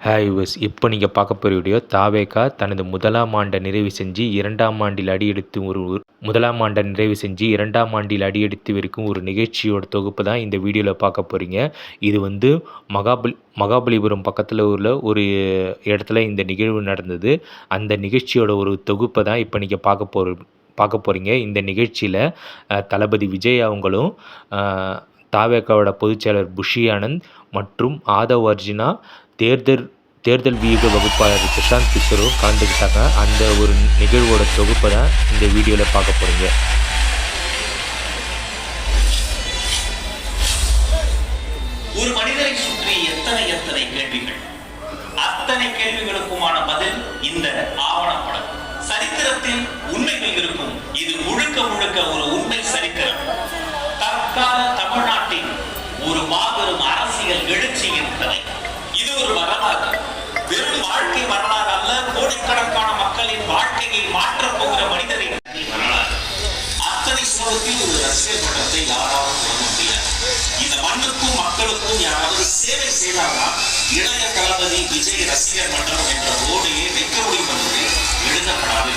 Hi yours, இப்போ நீங்கள் பார்க்க போகிற வீடியோ தாவேகா தனது முதலாம் ஆண்டை நிறைவு செஞ்சு இரண்டாம் ஆண்டில் அடியெடுத்து வரைக்கும் ஒரு நிகழ்ச்சியோட தொகுப்பு தான் இந்த வீடியோவில் பார்க்க போகிறீங்க. இது வந்து மகாபலிபுரம் பக்கத்தில் உள்ள ஒரு இடத்துல இந்த நிகழ்வு நடந்தது. அந்த நிகழ்ச்சியோட ஒரு தொகுப்பை தான் இப்போ நீங்கள் பார்க்க போகிறீங்க. இந்த நிகழ்ச்சியில் தளபதி விஜய் அவங்களும் தாவேகாவோட பொதுச்செயலர் புஷி ஆனந்த் மற்றும் ஆதவ் அர்ஜுனா தேர்தல் வியூக வகுப்பாளர் பிரசாந்த் கிஷோரும் கலந்துக்கிட்டாங்க. அந்த ஒரு நிகழ்வோட தொகுப்பை தான் இந்த வீடியோவில் பார்க்க போகிறீங்க. ஒரு மனிதரை சுற்றி எத்தனை கேள்விகள், அத்தனை கேள்விகளுக்குமான பதில் இந்த ஆவணப்படம். சரித்திரத்தில் உண்மைகள் இருக்கும். இது முழுக்க ஒரு உண்மை சரித்திரம். தற்கால தமிழ்நாட்டின் ஒரு மாபெரும் அரசியல் எழுச்சியின் கதை. இது ஒரு வரலாறு, வெறும் வாழ்க்கை வரலாறு அல்ல. கோடிக்கணக்கான மக்களின் வாழ்க்கையை மாற்றப் போகிற மனிதரின் வரலாறு. அத்தனை சமூகத்தில் ஒரு ரசிகர் மன்றத்தை யாராலும் சொல்ல முடியாது. இந்த மண்ணுக்கும் மக்களுக்கும் யாராவது சேவை செய்தால்தான் இளைய தளபதி விஜய் ரசிகர் மன்றம் என்ற போர்டையே வைக்க முடியும் என்பது எழுதப்படாத